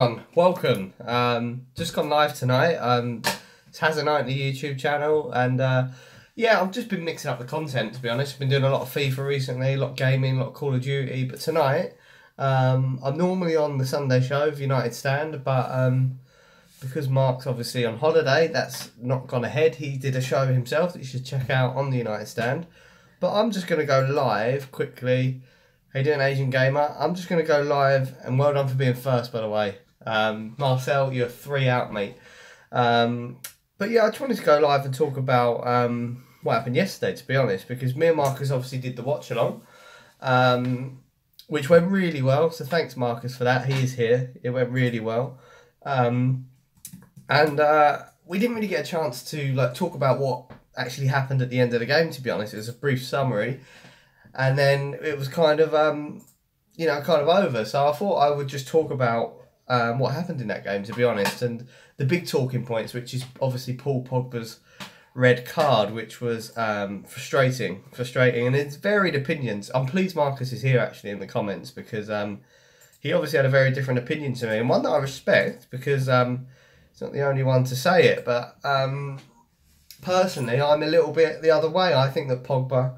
Welcome. Just gone live tonight. It's Has a Night on the YouTube channel, and yeah, I've just been mixing up the content. To be honest, I've been doing a lot of FIFA recently, a lot of gaming, a lot of Call of Duty. But tonight, I'm normally on the Sunday show of United Stand, but because Mark's obviously on holiday, that's not gone ahead. He did a show himself that you should check out on the United Stand. But I'm just gonna go live quickly. How you doing, Asian Gamer? I'm just gonna go live, and well done for being first, by the way. Marcel, you're 3 out, mate. But yeah, I just wanted to go live and talk about what happened yesterday, to be honest, because me and Marcus obviously did the watch along, which went really well. So thanks, Marcus, for that. He is here. It went really well, and we didn't really get a chance to talk about what actually happened at the end of the game. To be honest, it was a brief summary, and then it was kind of over. So I thought I would just talk about what happened in that game, to be honest, and the big talking points, which is obviously Paul Pogba's red card, which was frustrating, and it's varied opinions. I'm pleased Marcus is here actually in the comments, because he obviously had a very different opinion to me, and one that I respect, because he's not the only one to say it, but personally I'm a little bit the other way. I think that Pogba,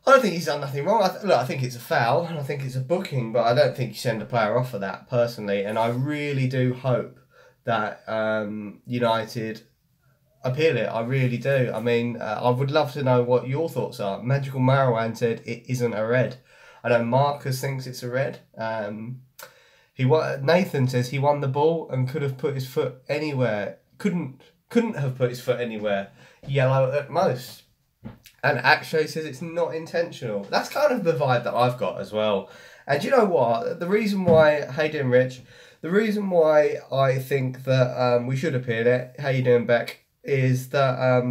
I don't think he's done nothing wrong. I think it's a foul and I think it's a booking, but I don't think you send a player off for that, personally. And I really do hope that United appeal it. I really do. I mean, I would love to know what your thoughts are. Magical Marwan said it isn't a red. I know Marcus thinks it's a red. Nathan says he won the ball and could have put his foot anywhere. Couldn't have put his foot anywhere. Yellow at most. And Akshay says it's not intentional. That's kind of the vibe that I've got as well. And you know what? The reason why, how you doing, Rich? The reason why I think that we should appeal it, how you doing, Beck, is that,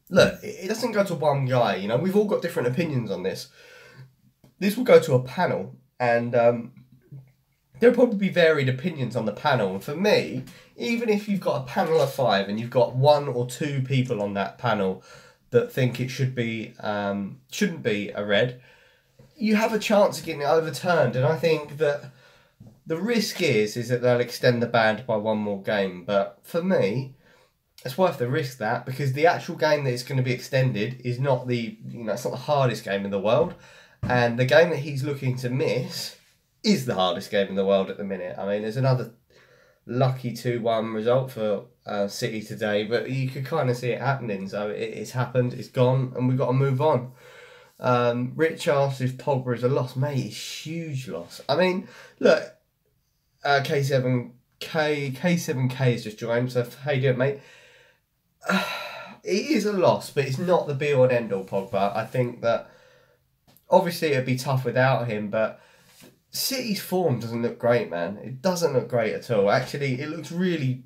look, it doesn't go to one guy, you know? We've all got different opinions on this. This will go to a panel, and there'll probably be varied opinions on the panel. And for me, even if you've got a panel of 5 and you've got 1 or 2 people on that panel that think it shouldn't be a red, you have a chance of getting it overturned. And I think that the risk is that they'll extend the ban by 1 more game. But for me, it's worth the risk, that, because the actual game that is going to be extended is not it's not the hardest game in the world, and the game that he's looking to miss is the hardest game in the world at the minute. I mean, there's another lucky 2-1 result for City today, but you could kind of see it happening. So it's happened, it's gone, and we've got to move on. Rich asks if Pogba is a loss. Mate, it's a huge loss. I mean, look, K7K has just joined, so how you doing, mate? It is a loss, but it's not the be-all and end-all, Pogba. I think that obviously it'd be tough without him, but City's form doesn't look great, man. It doesn't look great at all. Actually, it looks really,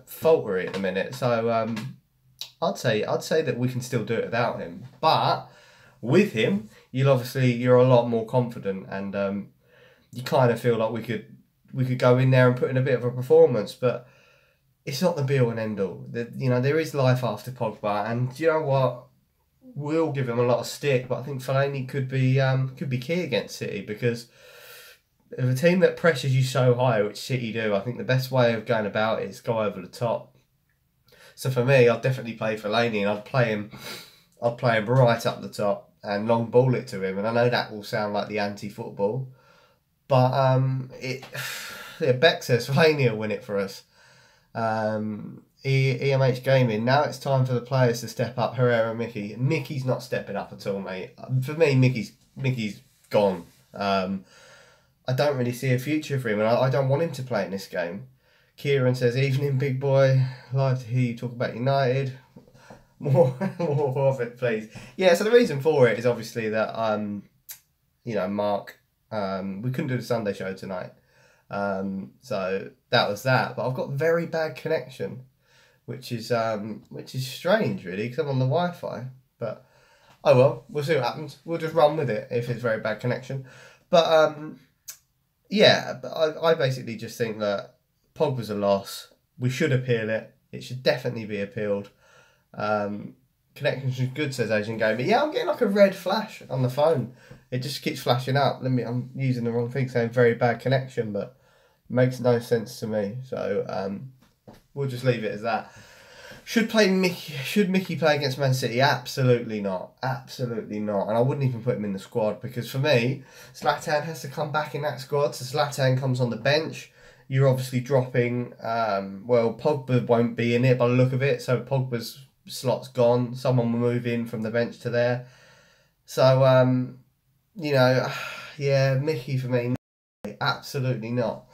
faltery at the minute. So I'd say that we can still do it without him. But with him, you're a lot more confident, and you kind of feel like we could go in there and put in a bit of a performance. But it's not the be all and end all. There is life after Pogba, and you know what? We'll give him a lot of stick, but I think Fellaini could be key against City, because if a team that pressures you so high, which City do, I think the best way of going about it is go over the top. So for me, I'd definitely play Fellaini, and I'd play him right up the top and long ball it to him. And I know that will sound like the anti-football, but Beck says Fellaini will win it for us. EMH Gaming. Now it's time for the players to step up. Herrera and Mickey. Mickey's not stepping up at all, mate. For me, Mickey's gone. I don't really see a future for him, and I don't want him to play in this game. Kieran says, evening, big boy. Live to hear you talk about United. More of it, please. Yeah, so the reason for it is obviously that, Mark, we couldn't do the Sunday show tonight. So that was that. But I've got very bad connection, which is strange, really, because I'm on the Wi-Fi. But, oh well, we'll see what happens. We'll just run with it if it's very bad connection. But, yeah, but I basically just think that Pogba's a loss. We should appeal it. It should definitely be appealed. Connection's good, says Asian Gamer. Yeah, I'm getting like a red flash on the phone. It just keeps flashing up. I'm using the wrong thing, saying very bad connection, but Makes no sense to me. So we'll just leave it as that. Should Mickey play against Man City? Absolutely not. Absolutely not. And I wouldn't even put him in the squad because for me, Zlatan has to come back in that squad. So Zlatan comes on the bench. You're obviously dropping. Pogba won't be in it by the look of it. So Pogba's slot's gone. Someone will move in from the bench to there. So yeah, Mickey for me. Absolutely not.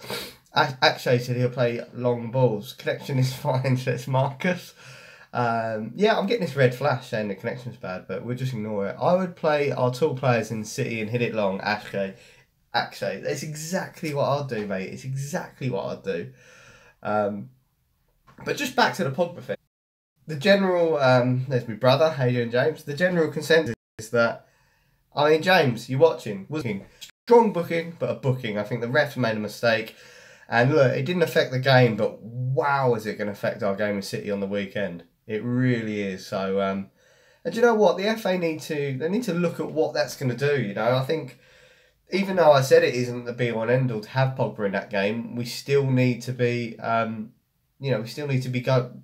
Akshay said he'll play long balls. Connection is fine, says Marcus. I'm getting this red flash saying the connection's bad, but we'll just ignore it. I would play our tall players in City and hit it long. Akshay. That's exactly what I'd do, mate. It's exactly what I'd do. But just back to the Pogba thing. The general, there's my brother, how you doing, James? The general consensus is that, James, you're watching. Strong booking, but a booking. I think the refs made a mistake. And look, it didn't affect the game, but wow, is it going to affect our game with City on the weekend? It really is. So, and do you know what? The FA need to look at what that's going to do. I think even though I said it isn't the be all and end all to have Pogba in that game, we still need to be,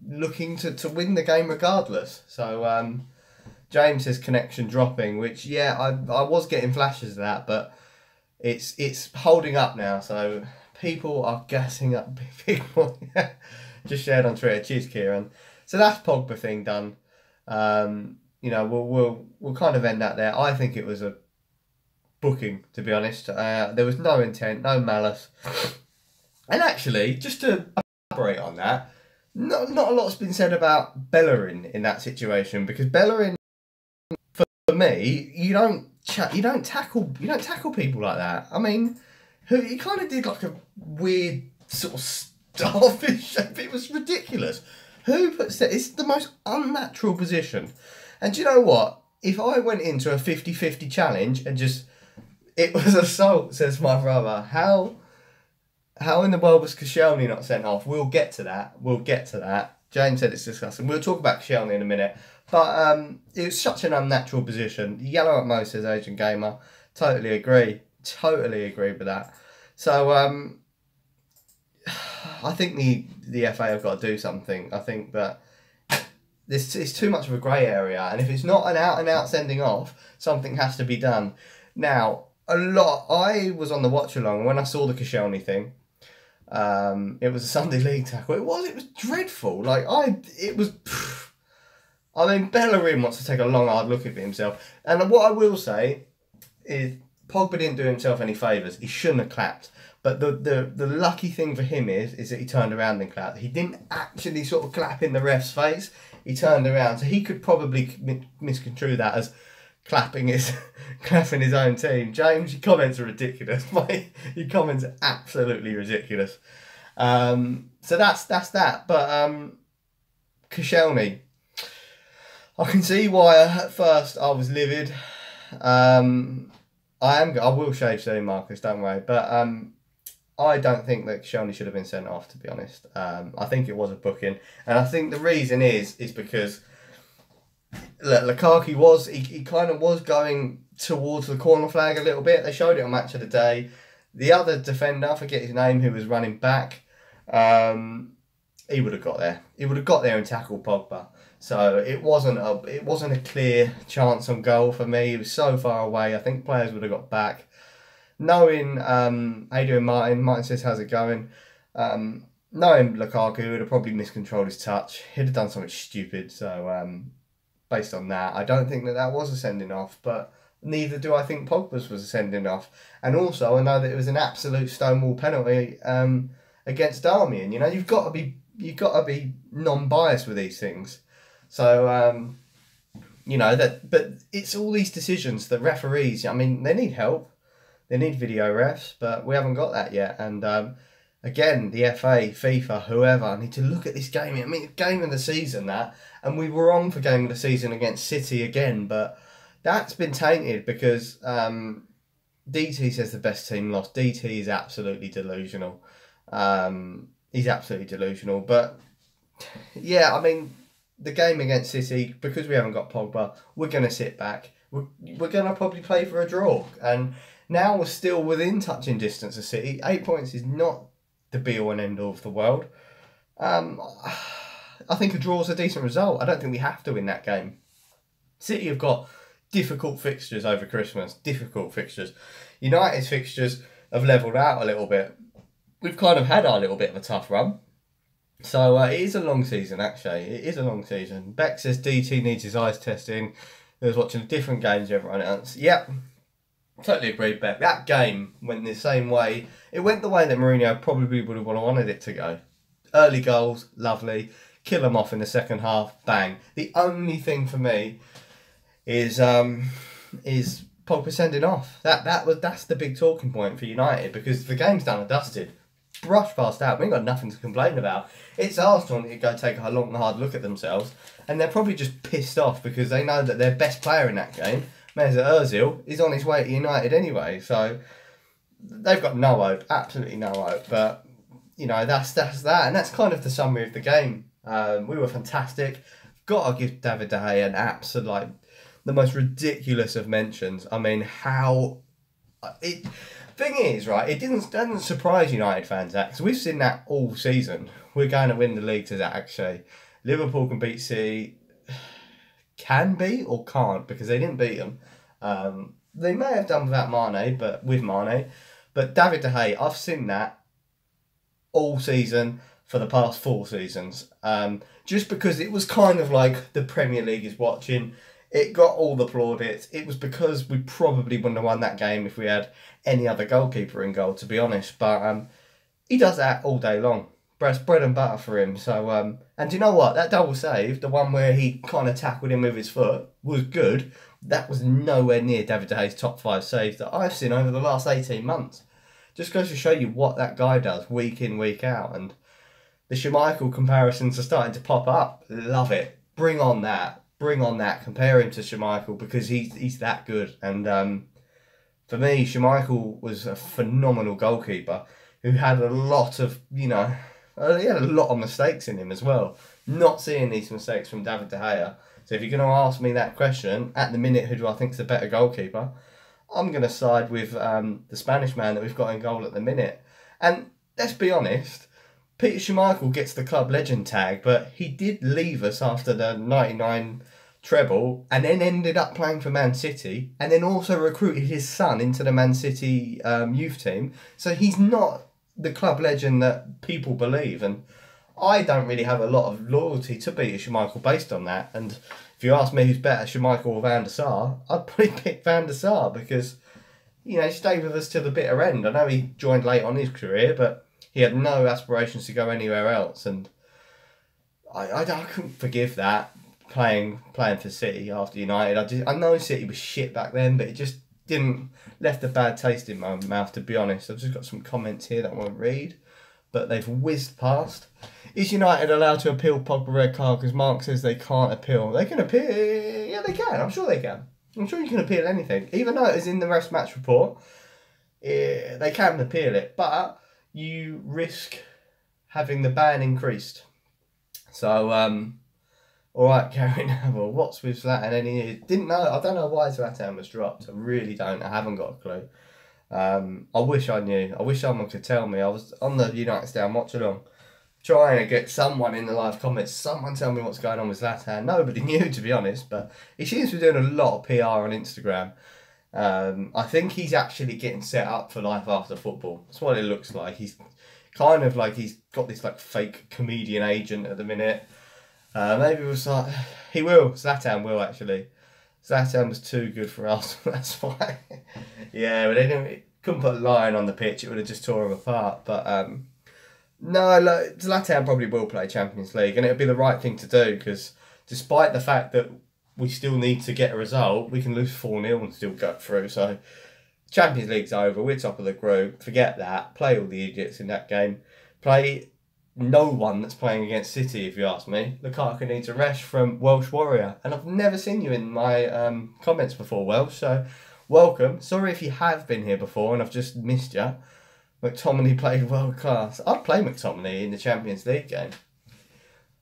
looking to win the game regardless. So, James says connection dropping, which I was getting flashes of that, but it's holding up now. So. People are gassing up people. Just shared on Twitter. Cheers, Kieran. So that's Pogba thing done. We'll kind of end that there. I think it was a booking, to be honest. There was no intent, no malice. And actually, just to elaborate on that, not a lot's been said about Bellerin in that situation, because Bellerin, for me, you don't tackle people like that. He kind of did like a weird sort of starfish shape. It was ridiculous. Who puts that? It's the most unnatural position. And do you know what? If I went into a 50-50 challenge and it was assault, says my brother, how in the world was Koscielny not sent off? We'll get to that. James said it's disgusting. We'll talk about Koscielny in a minute. But it was such an unnatural position. Yellow at most, says Asian Gamer. Totally agree with that. So I think the FA have got to do something. I think that this is too much of a grey area, and if it's not an out and out sending off, something has to be done. Now, I was on the watch along, and when I saw the Koscielny thing, it was a Sunday League tackle. It was dreadful. Bellerin wants to take a long hard look at it himself. And what I will say is, Pogba didn't do himself any favours. He shouldn't have clapped. But the lucky thing for him is that he turned around and clapped. He didn't actually sort of clap in the ref's face. He turned around. So he could probably misconstrue that as clapping his own team. James, your comments are ridiculous. Your comments are absolutely ridiculous. So that's that. But Koscielny, I can see why at first I was livid. I will shave soon, Marcus, don't worry. But I don't think that Koscielny should have been sent off, to be honest. I think it was a booking. And I think the reason is because Lukaku he kind of was going towards the corner flag a little bit. They showed it on Match of the Day. The other defender, I forget his name, who was running back, he would have got there. He would have got there and tackled Pogba. So it wasn't a clear chance on goal for me. It was so far away. I think players would have got back. Knowing, how you doing, Martin? Martin says, how's it going? Knowing Lukaku would have probably miscontrolled his touch. He'd have done something stupid. So based on that, I don't think that was a sending off. But neither do I think Pogba's was a sending off. And also, I know that it was an absolute stonewall penalty against Darmian. You've got to be non-biased with these things. So, but it's all these decisions that referees, they need help. They need video refs, but we haven't got that yet. And again, the FA, FIFA, whoever, need to look at this game. Game of the season, that. And we were on for game of the season against City again, but that's been tainted because DT says the best team lost. DT is absolutely delusional. He's absolutely delusional. But, yeah, the game against City, because we haven't got Pogba, we're going to sit back. We're going to probably play for a draw. And now we're still within touching distance of City. 8 points is not the be-all and end-all of the world. I think a draw is a decent result. I don't think we have to win that game. City have got difficult fixtures over Christmas. Difficult fixtures. United's fixtures have levelled out a little bit. We've kind of had our little bit of a tough run. So it is a long season, actually. It is a long season. Beck says DT needs his eyes testing. He was watching different games to everyone else. Yep. Totally agree, Beck. That game went the same way. It went the way that Mourinho probably would have wanted it to go. Early goals, lovely. Kill them off in the second half, bang. The only thing for me is Pogba sending off. That's the big talking point for United, because the game's done and dusted. Brush past out. We ain't got nothing to complain about. It's Arsenal that go take a long, hard look at themselves, and they're probably just pissed off because they know that their best player in that game, Mesut Ozil, is on his way to United anyway. So they've got no hope, absolutely no hope. But that's that, and that's kind of the summary of the game. We were fantastic. Got to give David De Gea an absolute, the most ridiculous of mentions. I mean, thing is, right, it doesn't surprise United fans, that, because we've seen that all season. We're going to win the league to that, actually. Liverpool can beat City. Can beat or can't, because they didn't beat them. They may have done without Mane, but with Mane. But David De Gea, I've seen that all season for the past 4 seasons. Just because it was kind of like the Premier League is watching. It got all the plaudits. It was because we probably wouldn't have won that game if we had any other goalkeeper in goal, to be honest. But he does that all day long. It's bread and butter for him. So and do you know what? That double save, the one where he kind of tackled him with his foot, was good. That was nowhere near David De Gea's top 5 saves that I've seen over the last 18 months. Just goes to show you what that guy does week in, week out. And the Schmeichel comparisons are starting to pop up. Love it. Bring on that. Bring on that. Compare him to Schmeichel, because he's that good. And for me, Schmeichel was a phenomenal goalkeeper who had a lot of, he had a lot of mistakes in him as well. Not seeing these mistakes from David De Gea. So if you're going to ask me that question, at the minute, who do I think is the better goalkeeper? I'm going to side with the Spanish man that we've got in goal at the minute. And let's be honest, Peter Schmeichel gets the club legend tag, but he did leave us after the 99 treble and then ended up playing for Man City and then also recruited his son into the Man City youth team. So he's not the club legend that people believe. And I don't really have a lot of loyalty to Peter Schmeichel based on that. And if you ask me who's better, Schmeichel or Van der Sar, I'd probably pick Van der Sar because, he stayed with us till the bitter end. I know he joined late on his career, but he had no aspirations to go anywhere else. And I couldn't forgive that, playing for City after United. I know City was shit back then, but it just left a bad taste in my mouth, to be honest. I've just got some comments here that I won't read, but they've whizzed past. Is United allowed to appeal Pogba red card? Because Mark says they can't appeal. They can appeal. Yeah, they can. I'm sure they can. I'm sure you can appeal anything. Even though it is in the rest match report, they can appeal it. But you risk having the ban increased. So, all right, Gary Neville, what's with Zlatan? I don't know why Zlatan was dropped. I really don't. I haven't got a clue. I wish I knew. I wish someone could tell me. I was on the United Stand watching along, trying to get someone in the live comments. Someone tell me what's going on with Zlatan. Nobody knew, to be honest, but he seems to be doing a lot of PR on Instagram. I think he's actually getting set up for life after football. That's what it looks like. He's kind of like he's got this fake comedian agent at the minute. Maybe it was Zlatan will actually. Zlatan was too good for us. That's why. Yeah, but they couldn't put a lion on the pitch. It would have just tore him apart. But no, Zlatan probably will play Champions League, and it'll be the right thing to do, because despite the fact that we still need to get a result, we can lose 4-0 and still go through. So Champions League's over. We're top of the group. Forget that. Play all the idiots in that game. Play no one that's playing against City, if you ask me. Lukaku needs a rest from Welsh Warrior. And I've never seen you in my comments before, Welsh, so welcome. Sorry if you have been here before and I've just missed you. McTominay played world class. I'd play McTominay in the Champions League game.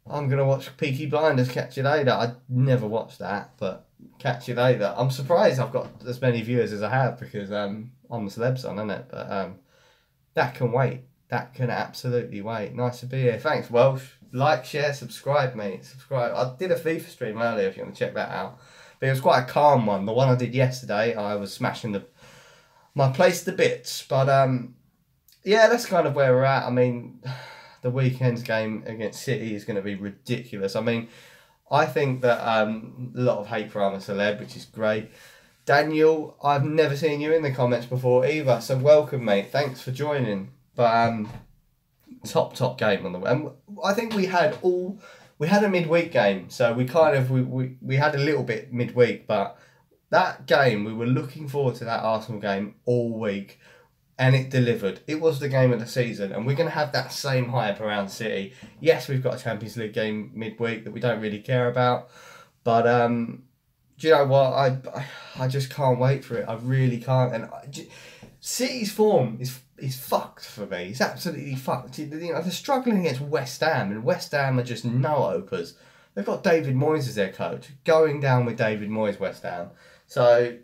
I'm going to watch Peaky Blinders, Catch You Later. I'd never watched that, but Catch You Later. I'm surprised I've got as many viewers as I have, because I'm the celeb son, isn't it? But that can wait. That can absolutely wait. Nice to be here. Thanks, Welsh. Like, share, subscribe, mate. Subscribe. I did a FIFA stream earlier if you want to check that out. But it was quite a calm one. The one I did yesterday, I was smashing my place to bits. But yeah, that's kind of where we're at. I mean, the weekend's game against City is going to be ridiculous. I mean, I think that a lot of hate for I'm a celeb, which is great. Daniel, I've never seen you in the comments before either, so welcome, mate. Thanks for joining. But top game on the way. And I think we had a midweek game, so we kind of we had a little bit midweek, but that game, we were looking forward to that Arsenal game all week, and it delivered. It was the game of the season, and we're going to have that same hype around City. Yes, we've got a Champions League game midweek that we don't really care about, but do you know what? I just can't wait for it. I really can't. And City's form is fucked for me. It's absolutely fucked. You know, they're struggling against West Ham, and West Ham are just no-opers. They've got David Moyes as their coach, going down with David Moyes, West Ham. So,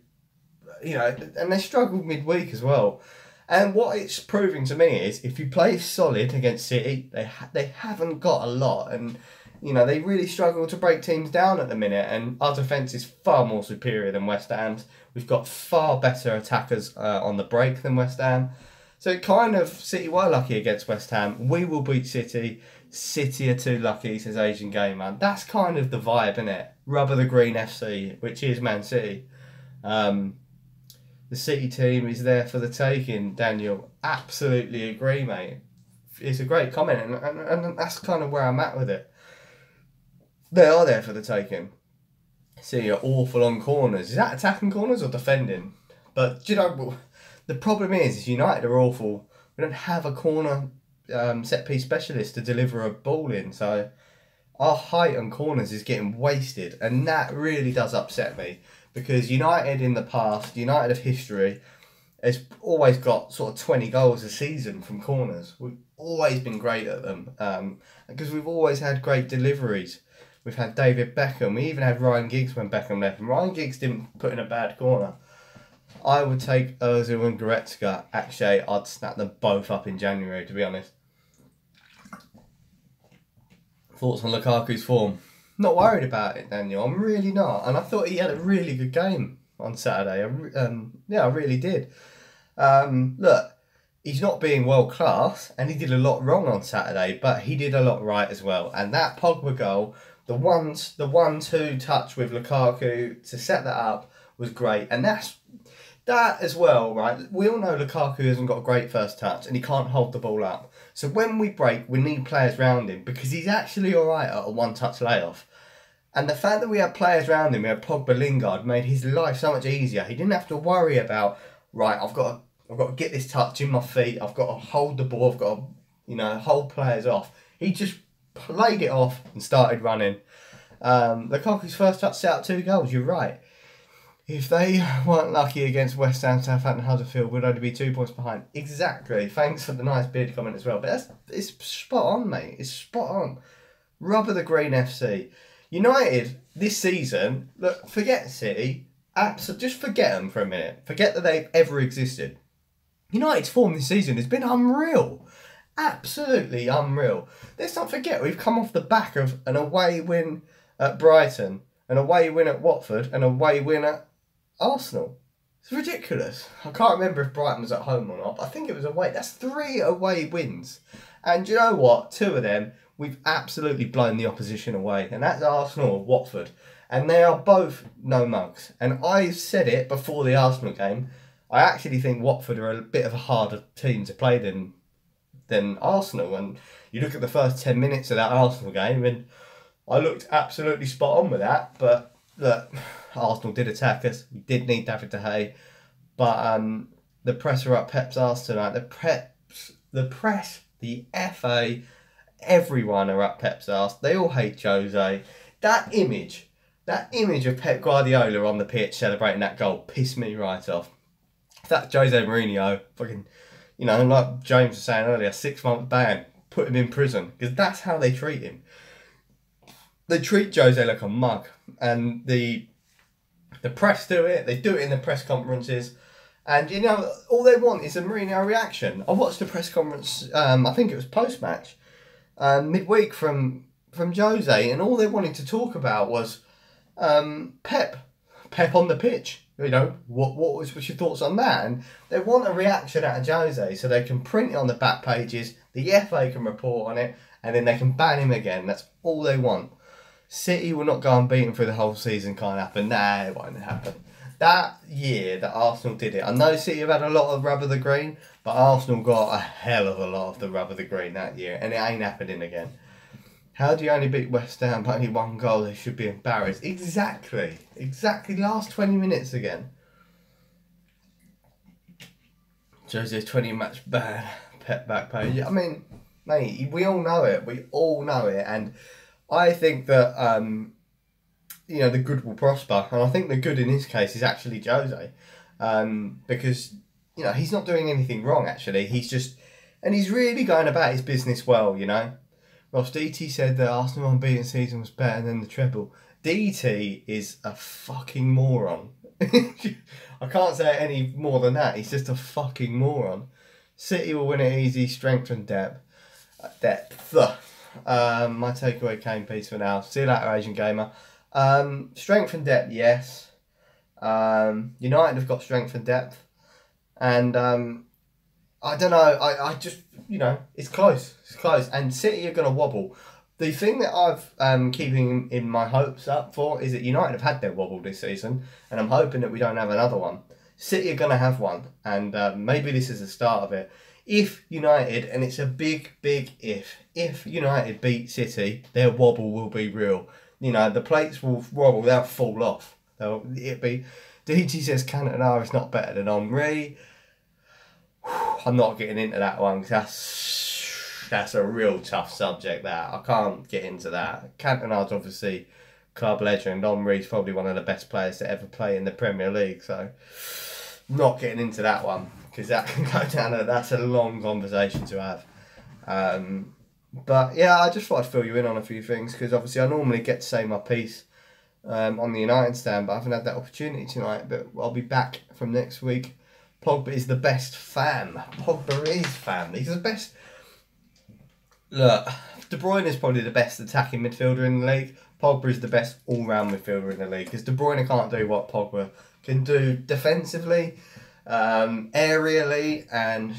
you know, and they struggled midweek as well. And what it's proving to me is, if you play solid against City, they haven't got a lot, and you know, they really struggle to break teams down at the minute, and our defence is far more superior than West Ham's. We've got far better attackers on the break than West Ham. So kind of, City were lucky against West Ham. We will beat City. City are too lucky, says Asian Gamer. That's kind of the vibe, isn't it? Rubber the Green FC, which is Man City. The City team is there for the taking, Daniel. Absolutely agree, mate. It's a great comment, and that's kind of where I'm at with it. They are there for the taking. See, you're awful on corners. Is that attacking corners or defending? But, do you know, the problem is United are awful. We don't have a corner set-piece specialist to deliver a ball in. So, our height on corners is getting wasted. And that really does upset me. Because United in the past, United of history, has always got sort of 20 goals a season from corners. We've always been great at them. Because we've always had great deliveries. We've had David Beckham. We even had Ryan Giggs when Beckham left. And Ryan Giggs didn't put in a bad corner. I would take Ozil and Goretzka. Actually, I'd snap them both up in January, to be honest. Thoughts on Lukaku's form? Not worried about it, Daniel. I'm really not. And I thought he had a really good game on Saturday. I really did. Look, he's not being world class, and he did a lot wrong on Saturday, but he did a lot right as well. And that Pogba goal, the 1-2 touch with Lukaku to set that up was great. And that as well, right? We all know Lukaku hasn't got a great first touch, and he can't hold the ball up. So when we break, we need players round him, because he's actually all right at a one-touch layoff. And the fact that we had players around him, we had Pogba, Lingard, made his life so much easier. He didn't have to worry about, right, I've got to get this touch in my feet. I've got to hold the ball. I've got to, you know, hold players off. He just played it off and started running. Lukaku's first touch set up 2 goals. You're right. If they weren't lucky against West Ham, Southampton, Huddersfield, we'd only be 2 points behind. Exactly. Thanks for the nice beard comment as well. But it's spot on, mate. It's spot on. Rubber the Green FC. United, this season, look, forget City. Just forget them for a minute. Forget that they've ever existed. United's form this season has been unreal. Absolutely unreal. Let's not forget, we've come off the back of an away win at Brighton, an away win at Watford, an away win at Arsenal. It's ridiculous. I can't remember if Brighton was at home or not, but I think it was away. That's 3 away wins. And you know what? 2 of them, we've absolutely blown the opposition away. And that's Arsenal or Watford. And they are both no mugs. And I said it before the Arsenal game. I actually think Watford are a bit of a harder team to play than Arsenal. And you look at the first 10 minutes of that Arsenal game, and I looked absolutely spot on with that. But look, Arsenal did attack us. We did need David De Gea. But the press are up Pep's arse tonight. The press, the FA, everyone are up Pep's arse. They all hate Jose. That image of Pep Guardiola on the pitch celebrating that goal pissed me right off. That Jose Mourinho, fucking, you know, like James was saying earlier, 6-month ban, put him in prison, because that's how they treat him. They treat Jose like a mug, and the press do it. They do it in the press conferences, And, you know, all they want is a Mourinho reaction. I watched the press conference, I think it was post-match, midweek from Jose, and all they wanted to talk about was Pep on the pitch. You know, what's your thoughts on that? And they want a reaction out of Jose so they can print it on the back pages, the FA can report on it, and then they can ban him again. That's all they want. City will not go unbeaten through the whole season, can't happen. Nah, it won't happen. That year that Arsenal did it, I know City have had a lot of rub of the green, but Arsenal got a hell of a lot of the rub of the green that year, and it ain't happening again. How do you only beat West Ham by only one goal? They should be embarrassed. Exactly. Last 20 minutes again. Jose's 20 match ban. Pep back page. I mean, mate, we all know it. And I think that, you know, the good will prosper. And I think the good in this case is actually Jose. Because, you know, he's not doing anything wrong, actually. And he's really going about his business well, you know. Ross DT said that Arsenal unbeaten season was better than the treble. DT is a fucking moron. I can't say any more than that. He's just a fucking moron. City will win it easy, strength and depth. My takeaway Kane piece for now. See you later, Asian Gamer. Strength and depth, yes. United have got strength and depth. And I don't know, I just, you know, it's close. And City are going to wobble. The thing that I've keeping in my hopes up for is that United have had their wobble this season, and I'm hoping that we don't have another one. City are going to have one, and maybe this is the start of it. If United, and it's a big if United beat City, their wobble will be real. You know, the plates will wobble, they'll fall off. It'll be, DT says Cantona is not better than Henry. I'm not getting into that one, because that's a real tough subject, that. I can't get into that. Cantona's obviously club legend. Henry's probably one of the best players to ever play in the Premier League, so not getting into that one, because that can go down, that's a long conversation to have. But yeah, I just thought I'd fill you in on a few things, because obviously I normally get to say my piece on the United stand, but I haven't had that opportunity tonight, but I'll be back from next week. Pogba is the best fam. Pogba is fam. He's the best. Look, De Bruyne is probably the best attacking midfielder in the league. Pogba is the best all-round midfielder in the league, because De Bruyne can't do what Pogba can do defensively, aerially, and,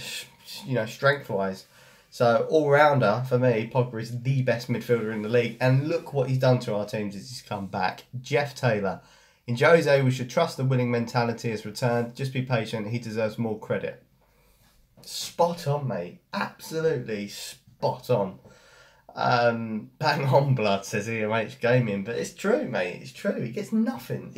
you know, strength-wise. So, all-rounder, for me, Pogba is the best midfielder in the league. And look what he's done to our teams as he's come back. Jeff Taylor. In Jose, we should trust the winning mentality has returned. Just be patient. He deserves more credit. Spot on, mate. Absolutely spot on. Bang on, blood, says EMH Gaming. But it's true, mate. It's true. He gets nothing.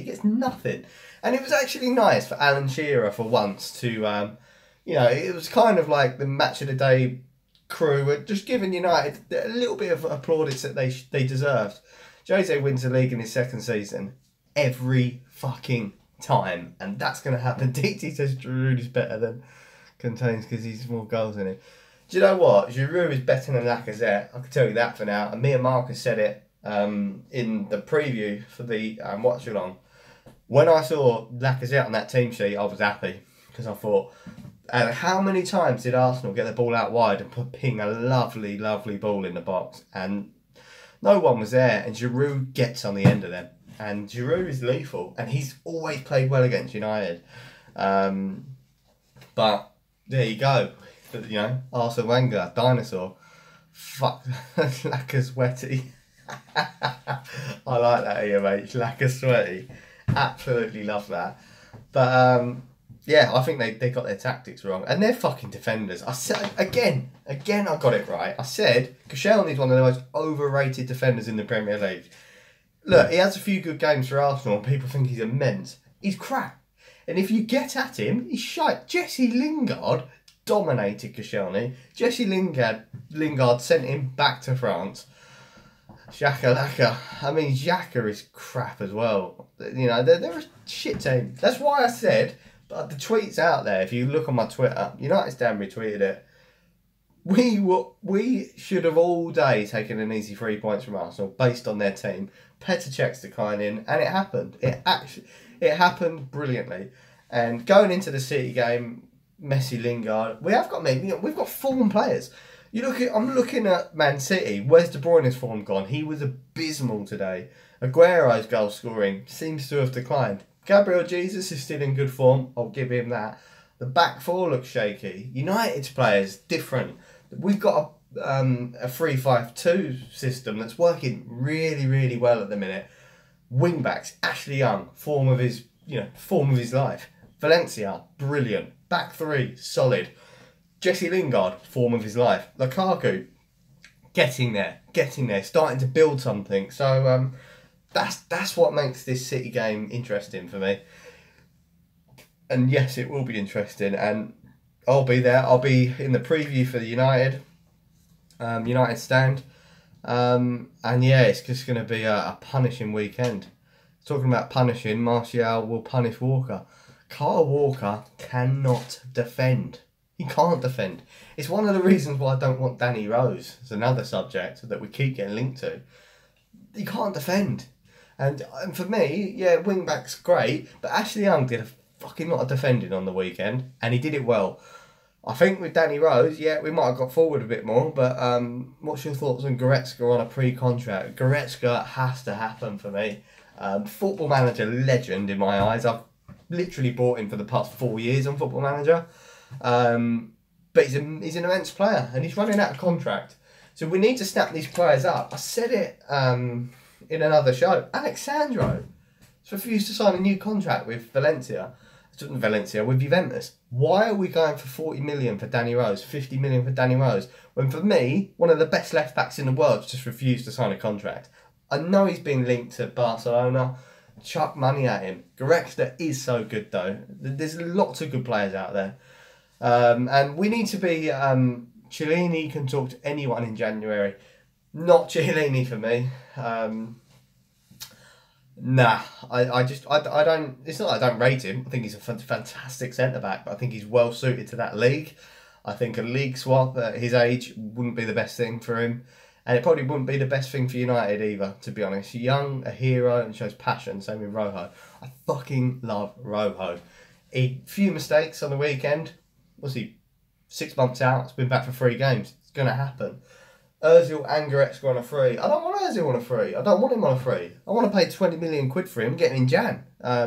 And it was actually nice for Alan Shearer for once to, you know, it was kind of like the match of the day crew were just giving United a little bit of applaudits that they deserved. Jose wins the league in his second season every fucking time, and that's going to happen. DT says Giroud is better than Contains because he's more goals in him. Do you know what? Giroud is better than Lacazette. I can tell you that for now. And me and Marcus said it in the preview for the watch along. When I saw Lacazette on that team sheet, I was happy, because I thought, how many times did Arsenal get the ball out wide and ping a lovely, lovely ball in the box, and no one was there, and Giroud gets on the end of them. And Giroud is lethal, and he's always played well against United. But there you go. You know, Arsene Wenger, dinosaur. Fuck, Lacazette. I like that EMH, Lacazette. Absolutely love that. But yeah, I think they got their tactics wrong, and they're fucking defenders. I said again, I got it right. I said Koscielny is one of the most overrated defenders in the Premier League. Look, he has a few good games for Arsenal, and people think he's immense. He's crap, and if you get at him, he's shite. Jesse Lingard dominated Koscielny. Jesse Lingard sent him back to France. Xhaka. I mean, Xhaka is crap as well. You know, they're a shit team. That's why I said, but the tweet's out there. If you look on my Twitter, United Stand retweeted it. We should have all day taken an easy 3 points from Arsenal based on their team. Petr Cech's declining, and it happened. It happened brilliantly. And going into the City game, Messi, Lingard, we've got form players. I'm looking at Man City. Where's De Bruyne's form gone? He was abysmal today. Aguero's goal scoring seems to have declined. Gabriel Jesus is still in good form. I'll give him that. The back four looks shaky. United's players different. We've got a 3-5-2 system that's working really, really well at the minute. Wing backs, Ashley Young, form of his life. Valencia, brilliant. Back three, solid. Jesse Lingard, form of his life. Lukaku, getting there, starting to build something. So that's what makes this City game interesting for me. And yes, it will be interesting, and I'll be there. I'll be in the preview for the United stand. And yeah, it's just going to be a punishing weekend. Talking about punishing, Martial will punish Walker. Kyle Walker cannot defend. He can't defend. It's one of the reasons why I don't want Danny Rose. It's another subject that we keep getting linked to. He can't defend. And for me, yeah, wing back's great, but Ashley Young did a fucking lot of defending on the weekend, and he did it well. I think with Danny Rose, yeah, we might have got forward a bit more, but what's your thoughts on Goretzka on a pre-contract? Goretzka has to happen for me. Football Manager legend in my eyes. I've literally bought him for the past 4 years on Football Manager. But he's an immense player, and he's running out of contract. So we need to snap these players up. I said it in another show. Alexandro has refused to sign a new contract with with Juventus. Why are we going for 40 million for Danny Rose, 50 million for Danny Rose, when for me, one of the best left backs in the world just refused to sign a contract? I know he's been linked to Barcelona. Chuck money at him. Goretzka is so good though. There's lots of good players out there. And we need to be... Chiellini can talk to anyone in January. Not Chiellini for me. I don't... It's not that I don't rate him. I think he's a fantastic centre-back, but I think he's well suited to that league. I think a league swap at his age wouldn't be the best thing for him. And it probably wouldn't be the best thing for United either, to be honest. Young, a hero, and shows passion. Same with Rojo. I fucking love Rojo. Few mistakes on the weekend. Was he 6 months out? It's been back for 3 games. It's going to happen. Ozil and Goretzka on a free. I don't want Ozil on a free. I don't want him on a free. I want to pay 20 million quid for him, get him in Jan,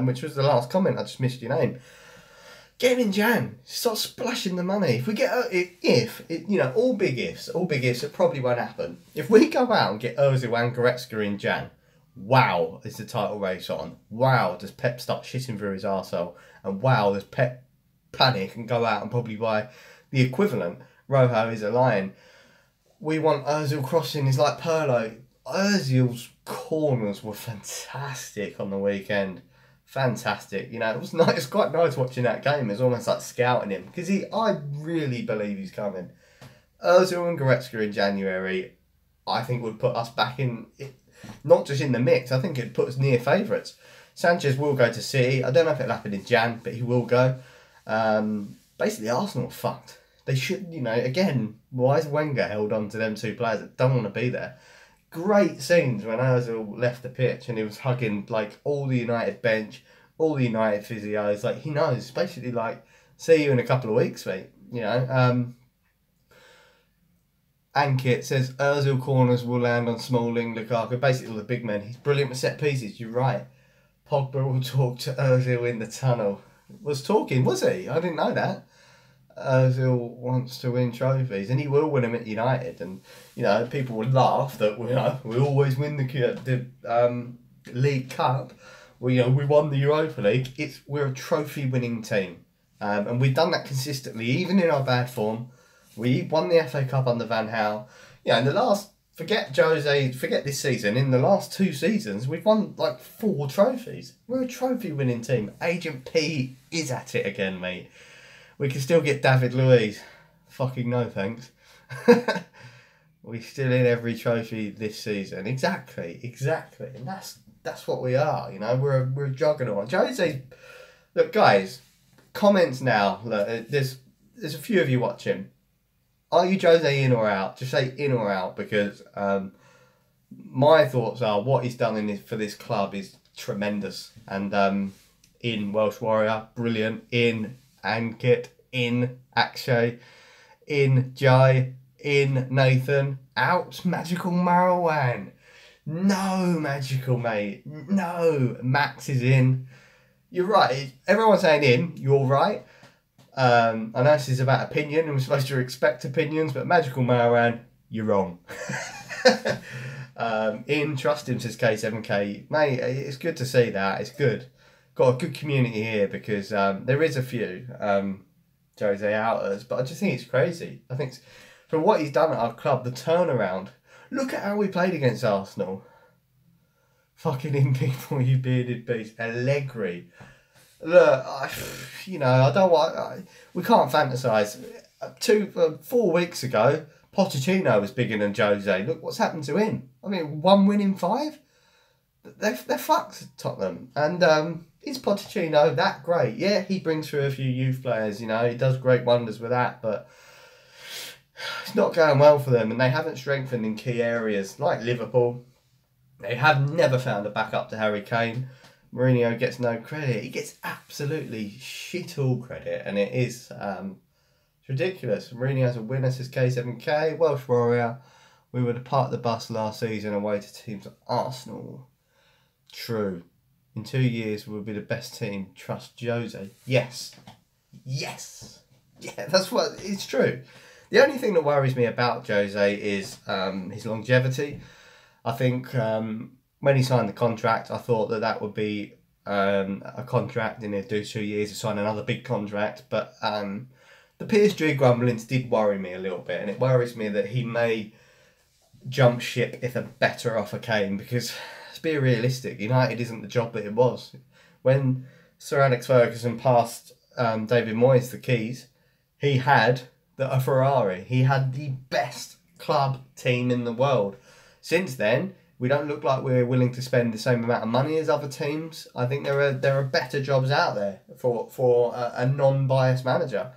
which was the last comment. I just missed your name. Get him in Jan. Start splashing the money. If we get, all big ifs, it probably won't happen. If we go out and get Ozil and Goretzka in Jan, wow, is the title race on. Wow, does Pep start shitting through his arsehole. And wow, does Pep panic and go out and probably buy the equivalent. Rojo is a lion. We want Ozil crossing is like Pirlo. Ozil's corners were fantastic on the weekend. Fantastic. It was nice. It's quite nice watching that game. It's almost like scouting him because I really believe he's coming. Ozil and Goretzka in January, I think would put us back in, not just in the mix. I think it'd put us near favourites. Sanchez will go to City. I don't know if it'll happen in Jan, but he will go. Basically, Arsenal are fucked. They should, again, why is Wenger held on to them 2 players that don't want to be there? Great scenes when Ozil left the pitch and he was hugging all the United bench, all the United physios. He knows, basically see you in a couple of weeks, mate. Ankit says Ozil corners will land on Smalling, Lukaku, basically all the big men. He's brilliant with set pieces. You're right. Pogba will talk to Ozil in the tunnel. Was he? I didn't know that. Ozil wants to win trophies, and he will win them at United. And people would laugh that we always win the League Cup. We won the Europa League. We're a trophy-winning team, and we've done that consistently, even in our bad form. We won the FA Cup under Van Gaal. In the last, forget this season. In the last 2 seasons, we've won 4 trophies. We're a trophy-winning team. Agent P is at it again, mate. We can still get David Luiz. Fucking no thanks. We're still in every trophy this season. Exactly. And that's what we are. We're a juggernaut. Jose, look, guys, comments now. Look, there's a few of you watching. Are you Jose in or out? Just say in or out, because my thoughts are what he's done for this club is tremendous, and in Welsh Warrior, brilliant. In Ankit, in Akshay, in Jai, in Nathan, out Magical Marwan. No, Magical mate. No, Max is in. You're right. Everyone's saying in. You're right. I know this is about opinion and we're supposed to respect opinions, but Magical Marwan, you're wrong. In trust him, says K7K. Mate, it's good to see that. It's good. Got a good community here because there is a few Jose outers, but I just think it's crazy. I think from what he's done at our club, the turnaround. Look at how we played against Arsenal. Fucking in people, you bearded beast. Allegri. Look, I don't want. We can't fantasise. 4 weeks ago, Pochettino was bigger than Jose. Look what's happened to him. I mean, 1 win in 5. They're fucked, Tottenham. And is Pochettino that great? Yeah, he brings through a few youth players. He does great wonders with that, but it's not going well for them, and they haven't strengthened in key areas like Liverpool. They have never found a backup to Harry Kane. Mourinho gets no credit. He gets absolutely shit all credit, and it is it's ridiculous. Mourinho's a winner, says K7K. Welsh Warrior. We were to park the bus last season away to teams like Arsenal. True. In 2 years, we'll be the best team. Trust Jose. Yes. Yes. Yeah, that's what... It's true. The only thing that worries me about Jose is his longevity. I think when he signed the contract, I thought that would be a contract and he'd do 2 years to sign another big contract. But the PSG grumblings did worry me a little bit, and it worries me that he may jump ship if a better offer came, because let's be realistic, United isn't the job that it was. When Sir Alex Ferguson passed David Moyes the keys, he had a Ferrari. He had the best club team in the world. Since then, we don't look like we're willing to spend the same amount of money as other teams. I think there are better jobs out there for a non-biased manager.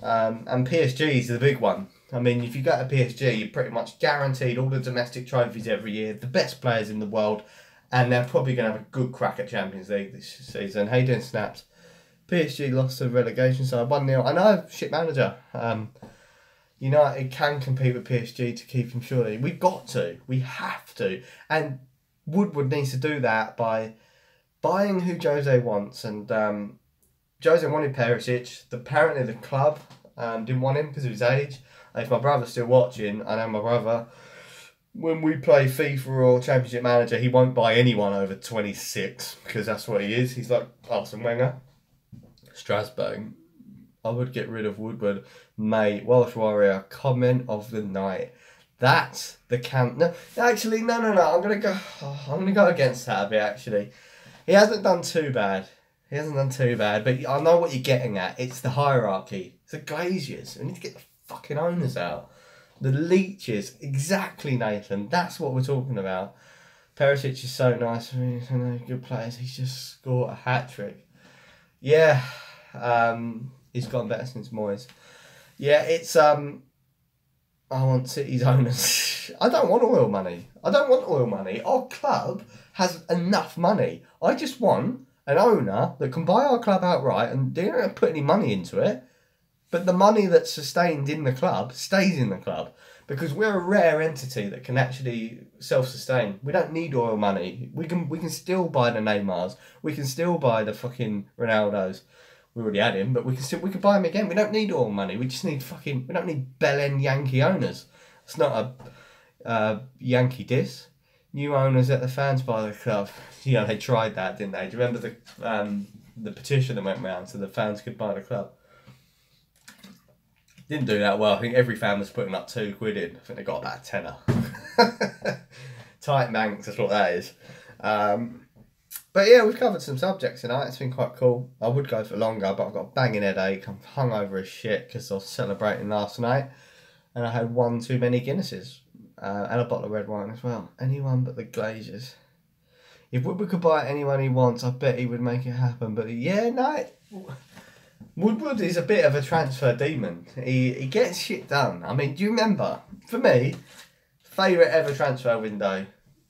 And PSG is the big one. I mean, if you go to PSG, you're pretty much guaranteed all the domestic trophies every year, the best players in the world, and they're probably going to have a good crack at Champions League this season. How you doing, Snaps? PSG lost to relegation side 1-0. I know, shit manager. United can compete with PSG to keep him, surely. We've got to. We have to. And Woodward needs to do that by buying who Jose wants. And Jose wanted Perisic. Apparently the club didn't want him because of his age. If my brother's still watching, I know my brother, when we play FIFA or Championship Manager, he won't buy anyone over 26 because that's what he is. He's like Arsene Wenger. Strasbourg. I would get rid of Woodward. Mate, Welsh Warrior, comment of the night. That's the camp. No, actually, no. I'm gonna go against that a bit. Actually, he hasn't done too bad. But I know what you're getting at. It's the hierarchy. It's the Glaziers. We need to get the fucking owners out. The leeches. Exactly, Nathan. That's what we're talking about. Perisic is so nice. I mean, good players. He's just scored a hat trick. Yeah. He's gotten better since Moyes. Yeah, it's I want City's owners. I don't want oil money. Our club has enough money. I just want an owner that can buy our club outright and they don't put any money into it. But the money that's sustained in the club stays in the club. Because we're a rare entity that can actually self-sustain. We don't need oil money. We can still buy the Neymars. We can still buy the fucking Ronaldos. We already had him, but we could buy him again. We don't need oil money. We just need we don't need bell-end Yankee owners. It's not a Yankee diss. New owners let the fans buy the club. They tried that, didn't they? Do you remember the petition that went round so the fans could buy the club? Didn't do that well. I think every fan was putting up £2 in. I think they got about a tenner. Tight manx, that's what that is. But yeah, we've covered some subjects tonight. It's been quite cool. I would go for longer, but I've got a banging headache. I'm hungover as shit because I was celebrating last night. And I had one too many Guinnesses. And a bottle of red wine as well. Anyone but the Glazers. If Woodward could buy anyone he wants, I bet he would make it happen. But yeah, no. Woodward is a bit of a transfer demon. He gets shit done. I mean, do you remember? For me, favourite ever transfer window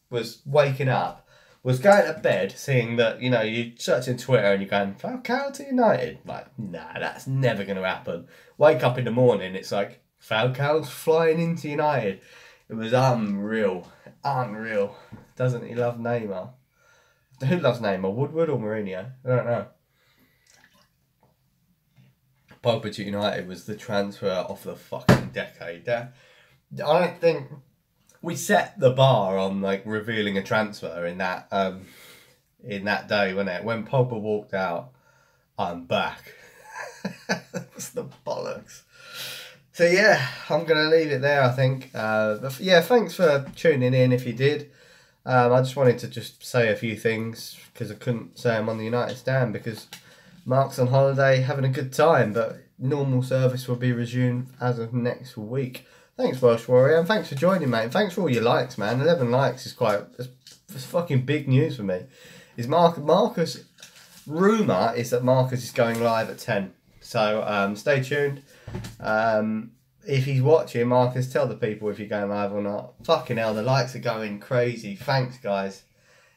was waking up was going to bed seeing that, you know, you searching Twitter and you're going, Falcao to United? Like, nah, that's never going to happen. Wake up in the morning, it's like, Falcao's flying into United. It was unreal. Unreal. Doesn't he love Neymar? Who loves Neymar? Woodward or Mourinho? I don't know. Pogba to United was the transfer of the fucking decade. I don't think we set the bar on like revealing a transfer in that day, wasn't it? When Pogba walked out, I'm back. That's the bollocks. So yeah, I'm gonna leave it there. I think. But yeah, thanks for tuning in. If you did, I just wanted to just say a few things because I couldn't say them on the United stand because Mark's on holiday having a good time, but normal service will be resumed as of next week. Thanks, Welsh Warrior, and thanks for joining, mate. And thanks for all your likes, man. 11 likes is it's fucking big news for me. Marcus? Rumour is that Marcus is going live at 10. So stay tuned. If he's watching, Marcus, tell the people if you're going live or not. Fucking hell, the likes are going crazy. Thanks, guys.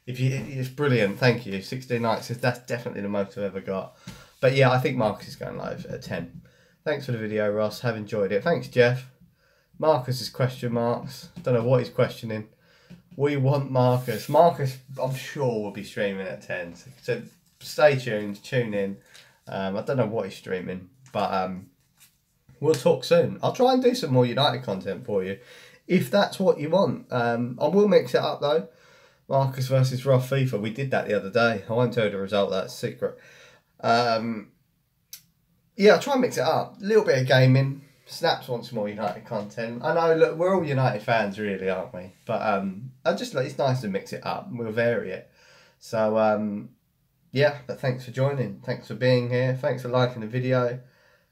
It's brilliant, thank you. 16 likes, that's definitely the most I've ever got. But yeah, I think Marcus is going live at 10. Thanks for the video, Ross. Have enjoyed it. Thanks, Jeff. Marcus is question marks. Don't know what he's questioning. We want Marcus. Marcus, I'm sure, will be streaming at 10. So stay tuned, tune in. I don't know what he's streaming, but we'll talk soon. I'll try and do some more United content for you, if that's what you want. I will mix it up, though. Marcus versus Rough FIFA. We did that the other day. I won't tell you the result. That's secret. Yeah, I'll try and mix it up. A little bit of gaming. Snaps wants more United content. I know, look, we're all United fans, really, aren't we? But it's nice to mix it up. We'll vary it. So, yeah, but thanks for joining. Thanks for being here. Thanks for liking the video.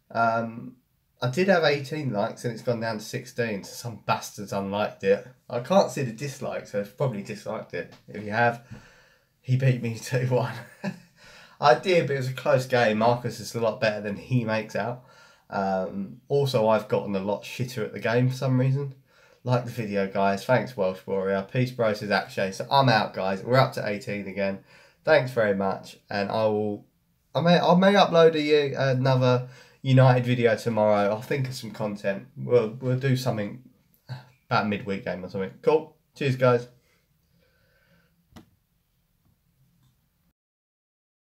I did have 18 likes and it's gone down to 16, so some bastards unliked it. I can't see the dislikes, so I've probably disliked it. If you have, he beat me 2-1. I did, but it was a close game. Marcus is a lot better than he makes out. Also, I've gotten a lot shitter at the game for some reason. Like the video, guys. Thanks, Welsh Warrior. Peace, bro, says Akshay. So I'm out, guys. We're up to 18 again. Thanks very much. And I may upload another United video tomorrow. I'll think of some content. We'll do something about a midweek game or something. Cool. Cheers, guys.